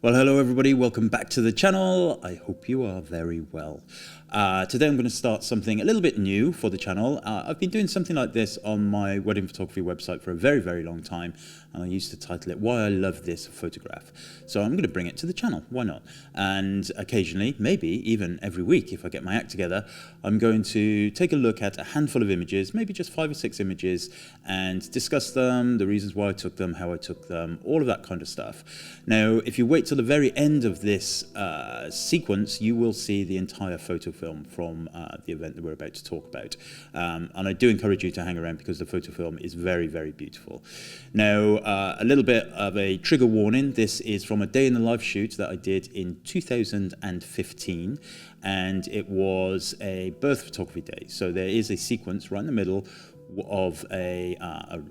Well, hello everybody, welcome back to the channel. I hope you are very well. Today I'm going to start something a little bit new for the channel. I've been doing something like this on my wedding photography website for a very long time, and I used to title it Why I Love This Photograph. So I'm going to bring it to the channel, why not? And occasionally, maybe even every week if I get my act together, I'm going to take a look at a handful of images, maybe just 5 or 6 images, and discuss them, the reasons why I took them, how I took them, all of that kind of stuff. Now, if you wait till the very end of this sequence, you will see the entire photo film from the event that we're about to talk about. And I do encourage you to hang around because the photo film is very beautiful. Now, a little bit of a trigger warning. This is from a day in the life shoot that I did in 2015, and it was a birth photography day. So there is a sequence right in the middle of a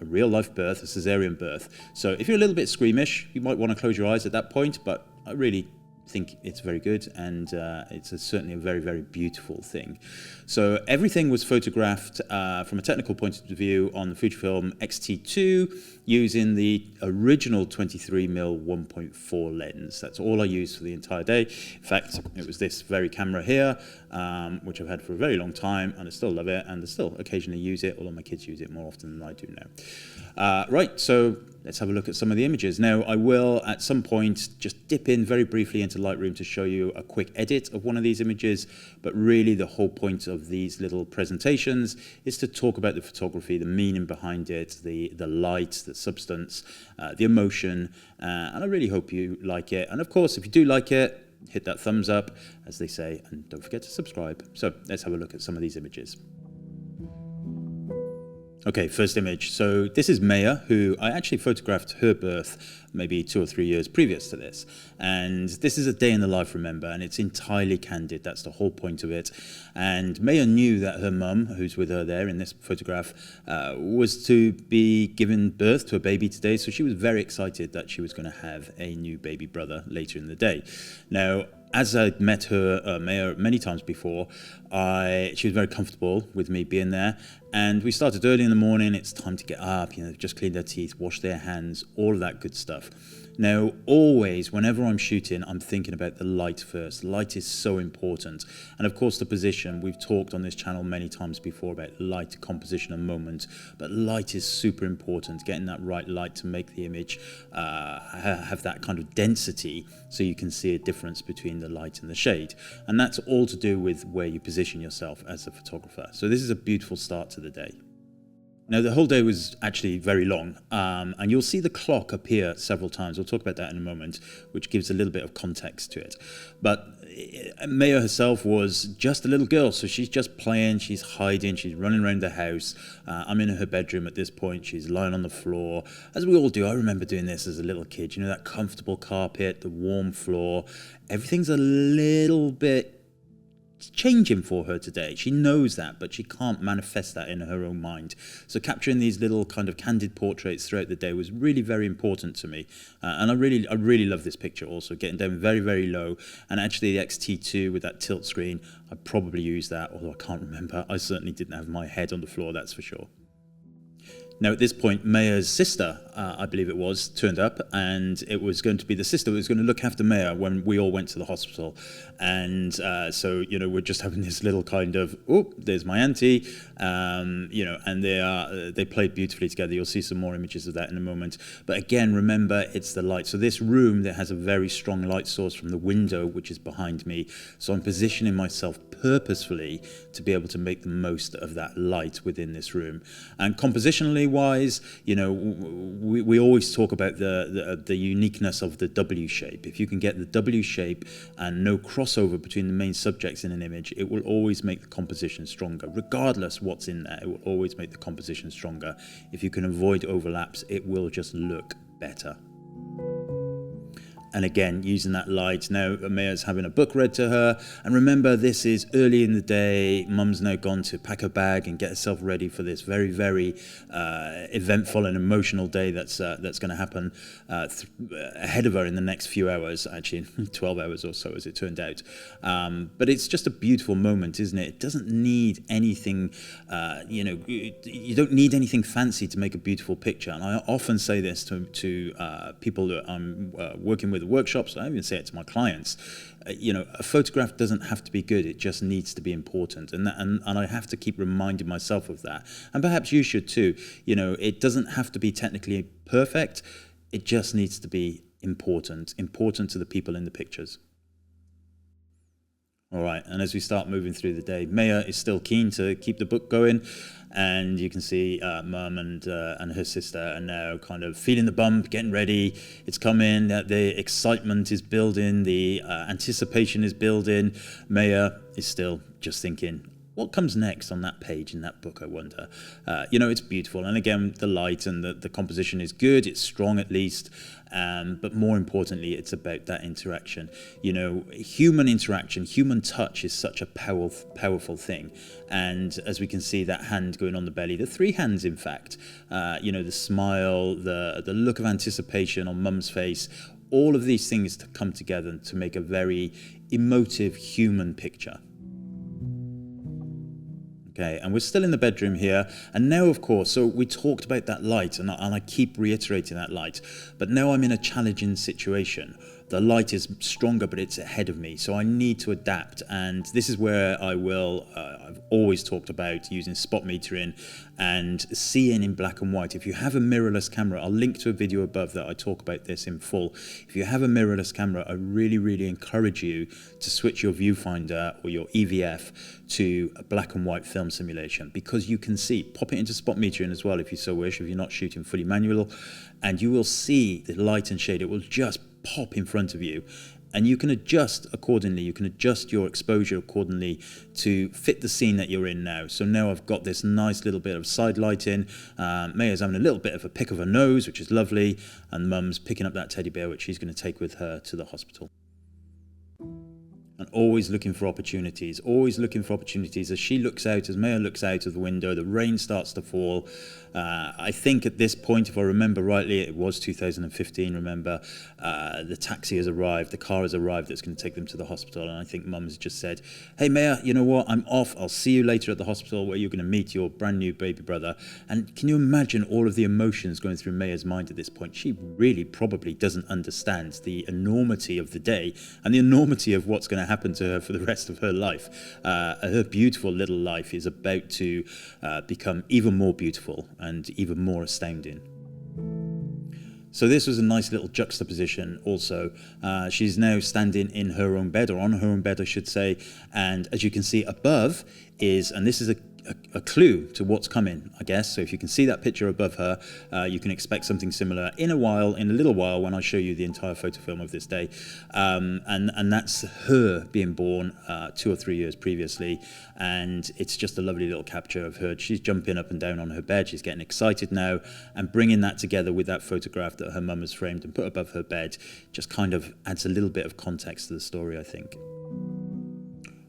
real life birth, a cesarean birth. So if you're a little bit squeamish, you might want to close your eyes at that point, but I really think it's very good, and it's certainly a very beautiful thing. So everything was photographed from a technical point of view on the Fujifilm X-T2 using the original 23mm 1.4 lens. That's all I used for the entire day. In fact, it was this very camera here, which I've had for a very long time, and I still love it, and I still occasionally use it, although my kids use it more often than I do now. Right, so let's have a look at some of the images. Now, I will at some point just dip in very briefly into Lightroom to show you a quick edit of one of these images, but really the whole point of these little presentations is to talk about the photography, the meaning behind it, the light, the substance, the emotion, and I really hope you like it. And of course, if you do like it, hit that thumbs up, as they say, and don't forget to subscribe. So let's have a look at some of these images. Okay, first image. So this is Maya, who I actually photographed her birth maybe 2 or 3 years previous to this. And this is a day in the life, remember, and it's entirely candid. That's the whole point of it. And Maya knew that her mum, who's with her there in this photograph, was to be giving birth to a baby today. So she was very excited that she was going to have a new baby brother later in the day. Now, as I'd met her, Maya, many times before, she was very comfortable with me being there. And we started early in the morning. It's time to get up, just clean their teeth, wash their hands, all of that good stuff. Now, always, whenever I'm shooting, I'm thinking about the light first. Light is so important. And of course, the position. We've talked on this channel many times before about light, composition, and moment. But light is super important, getting that right light to make the image have that kind of density so you can see a difference between the light and the shade. And that's all to do with where you position yourself as a photographer. So this is a beautiful start to the day. Now, the whole day was actually very long, and you'll see the clock appear several times. We'll talk about that in a moment, which gives a little bit of context to it. But Maya herself was just a little girl, so she's just playing, she's hiding, she's running around the house. I'm in her bedroom at this point. She's lying on the floor, as we all do. I remember doing this as a little kid, that comfortable carpet, the warm floor. Everything's a little bit changing for her today. She knows that, but she can't manifest that in her own mind. So capturing these little kind of candid portraits throughout the day was really very important to me. And I really love this picture also, getting down very low. And actually the X-T2 with that tilt screen, I probably used that, although I can't remember. I certainly didn't have my head on the floor, that's for sure. Now, at this point, Maya's sister, I believe it was, turned up, and it was going to be the sister who was going to look after Maya when we all went to the hospital. And so, we're just having this little kind of, oh, there's my auntie, and they played beautifully together. You'll see some more images of that in a moment. But again, remember, it's the light. So this room that has a very strong light source from the window, which is behind me. So I'm positioning myself purposefully to be able to make the most of that light within this room. And compositionally wise, we always talk about the uniqueness of the W shape. If you can get the W shape and no crossover between the main subjects in an image, it will always make the composition stronger. Regardless what's in there, it will always make the composition stronger. If you can avoid overlaps, it will just look better. And again, using that light. Now, Maya's having a book read to her. And remember, this is early in the day. Mum's now gone to pack her bag and get herself ready for this very eventful and emotional day that's going to happen ahead of her in the next few hours, actually 12 hours or so, as it turned out. But it's just a beautiful moment, isn't it? It doesn't need anything, you don't need anything fancy to make a beautiful picture. And I often say this to people that I'm working with the workshops, I even say it to my clients, a photograph doesn't have to be good, it just needs to be important. And I have to keep reminding myself of that. And perhaps you should too. It doesn't have to be technically perfect, it just needs to be important to the people in the pictures. All right, and as we start moving through the day, Maya is still keen to keep the book going, and you can see Mum and her sister are now kind of feeling the bump, getting ready. It's coming, the excitement is building, the anticipation is building. Maya is still just thinking, what comes next on that page in that book, I wonder? It's beautiful. And again, the light and the composition is good. It's strong, at least. But more importantly, it's about that interaction. Human interaction, human touch is such a powerful thing. And as we can see, that hand going on the belly, the three hands, in fact, the smile, the look of anticipation on Mum's face, all of these things to come together to make a very emotive human picture. Okay, and we're still in the bedroom here, and now, of course, so we talked about that light, and I keep reiterating that light, but now I'm in a challenging situation. The light is stronger, but it's ahead of me, so I need to adapt, and this is where I've always talked about using spot metering and seeing in black and white. If you have a mirrorless camera, I'll link to a video above that I talk about this in full. If you have a mirrorless camera, I really, really encourage you to switch your viewfinder or your EVF to a black and white film simulation, because you can see, pop it into spot metering as well if you so wish, if you're not shooting fully manual, and you will see the light and shade. It will just pop in front of you, and you can adjust accordingly. You can adjust your exposure accordingly to fit the scene that you're in now. So now I've got this nice little bit of side lighting. Maya's having a little bit of a pick of her nose, which is lovely, and Mum's picking up that teddy bear, which she's going to take with her to the hospital. And always looking for opportunities, as she looks out, as Maya looks out of the window, the rain starts to fall. I think at this point, if I remember rightly, it was 2015, remember, the taxi has arrived, the car has arrived that's going to take them to the hospital, and I think Mum has just said, hey Maya, you know what, I'm off, I'll see you later at the hospital where you're going to meet your brand new baby brother. And can you imagine all of the emotions going through Maya's mind at this point? She really probably doesn't understand the enormity of the day and the enormity of what's going to happen to her for the rest of her life. Her beautiful little life is about to become even more beautiful and even more astounding. So this was a nice little juxtaposition also. She's now standing in her own bed, or on her own bed I should say, and as you can see above is, and this is a clue to what's coming, I guess. So if you can see that picture above her, you can expect something similar in a little while when I show you the entire photo film of this day. And that's her being born 2 or 3 years previously. And it's just a lovely little capture of her. She's jumping up and down on her bed. She's getting excited now, and bringing that together with that photograph that her mum has framed and put above her bed just kind of adds a little bit of context to the story, I think.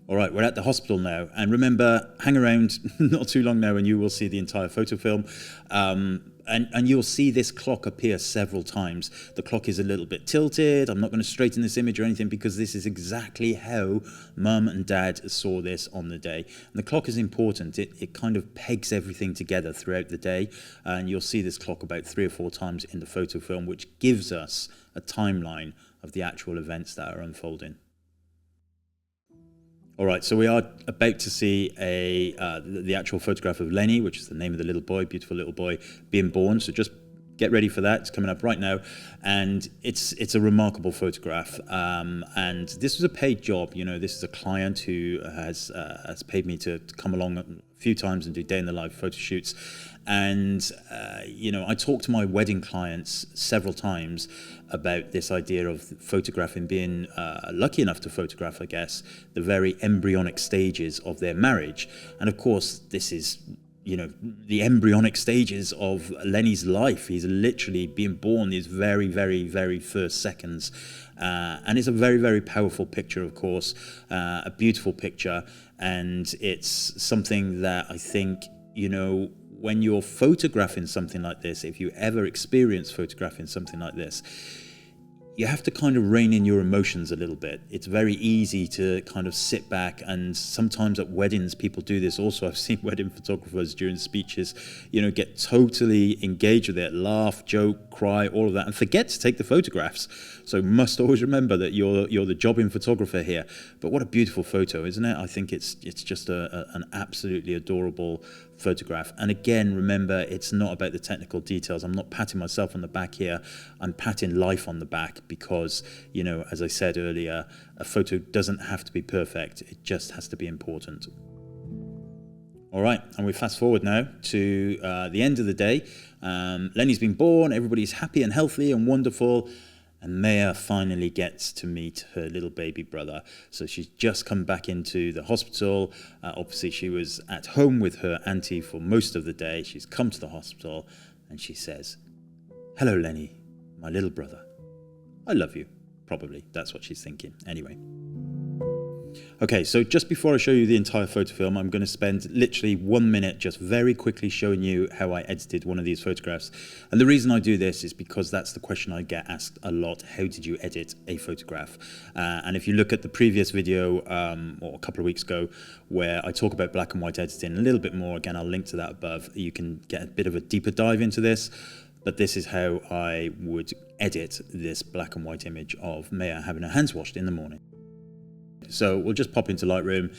All right, we're at the hospital now, and remember, hang around not too long now and you will see the entire photo film, and you'll see this clock appear several times. The clock is a little bit tilted. I'm not going to straighten this image or anything because this is exactly how Mum and Dad saw this on the day. And the clock is important. It kind of pegs everything together throughout the day, and you'll see this clock about 3 or 4 times in the photo film, which gives us a timeline of the actual events that are unfolding. All right, so we are about to see the actual photograph of Lenny, which is the name of the little boy, beautiful little boy, being born. So just get ready for that. It's coming up right now, and it's a remarkable photograph. And this was a paid job. You know, this is a client who has paid me to come along a few times and do day in the life photo shoots. And you know, I talked to my wedding clients several times about this idea of photographing, being lucky enough to photograph, I guess, the very embryonic stages of their marriage. And of course, this is, you know, the embryonic stages of Lenny's life. He's literally being born these very, very, very first seconds. And it's a very, very powerful picture, of course, a beautiful picture. And it's something that I think, you know, when you're photographing something like this, if you ever experience photographing something like this, you have to kind of rein in your emotions a little bit. It's very easy to kind of sit back, and sometimes at weddings people do this also. I've seen wedding photographers during speeches, you know, get totally engaged with it, laugh, joke, cry, all of that, and forget to take the photographs. So must always remember that you're the jobbing photographer here. But what a beautiful photo, isn't it? I think it's just an absolutely adorable photograph. And again, remember, it's not about the technical details. I'm not patting myself on the back here. I'm patting life on the back because, you know, as I said earlier, a photo doesn't have to be perfect. It just has to be important. All right, and we fast forward now to the end of the day. Lenny's been born, everybody's happy and healthy and wonderful. And Maya finally gets to meet her little baby brother. So she's just come back into the hospital. Obviously, she was at home with her auntie for most of the day. She's come to the hospital and she says, "Hello, Lenny, my little brother. I love you." Probably, that's what she's thinking. Anyway. Okay, so just before I show you the entire photo film, I'm going to spend literally 1 minute just very quickly showing you how I edited one of these photographs. And the reason I do this is because that's the question I get asked a lot. How did you edit a photograph? And if you look at the previous video, or a couple of weeks ago, where I talk about black and white editing a little bit more, again, I'll link to that above. You can get a bit of a deeper dive into this. But this is how I would edit this black and white image of Maya having her hands washed in the morning. So we'll just pop into Lightroom.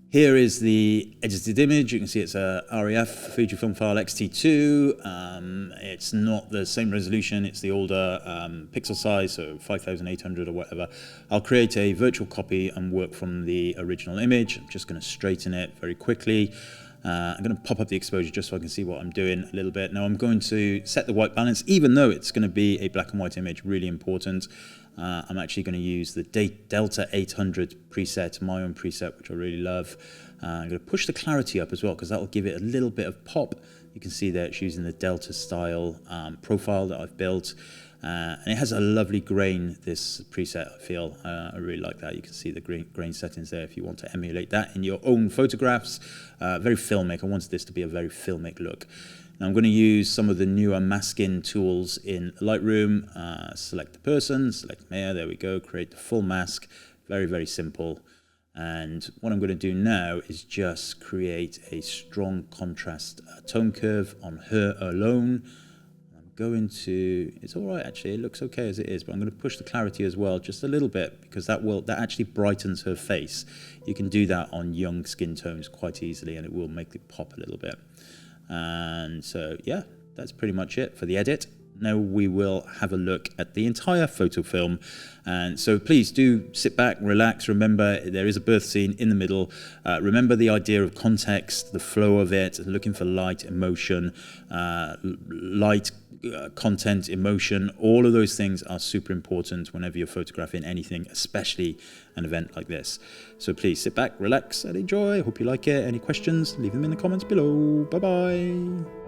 Here is the edited image. You can see it's a REF Fujifilm file X-T2. It's not the same resolution. It's the older pixel size, so 5800 or whatever. I'll create a virtual copy and work from the original image. I'm just going to straighten it very quickly. I'm going to pop up the exposure just so I can see what I'm doing a little bit. Now I'm going to set the white balance, even though it's going to be a black and white image, really important. I'm actually going to use the Delta 800 preset, my own preset, which I really love. I'm going to push the clarity up as well, because that will give it a little bit of pop. You can see that it's using the Delta style profile that I've built. And it has a lovely grain, this preset, I feel. I really like that. You can see the grain settings there if you want to emulate that in your own photographs. Very filmic. I wanted this to be a very filmic look. Now I'm going to use some of the newer masking tools in Lightroom. Select the person, select Maya, there we go, create the full mask. Very, very simple. And what I'm going to do now is just create a strong contrast tone curve on her alone. I'm going to, it's all right actually, it looks okay as it is, but I'm going to push the clarity as well just a little bit, because that actually brightens her face. You can do that on young skin tones quite easily and it will make it pop a little bit. And so, yeah, that's pretty much it for the edit. Now we will have a look at the entire photo film. And so please do sit back, relax. Remember, there is a birth scene in the middle. Remember the idea of context, the flow of it, looking for light, emotion, content, emotion. All of those things are super important whenever you're photographing anything, especially an event like this. So please sit back, relax, and enjoy. Hope you like it. Any questions, leave them in the comments below. Bye-bye.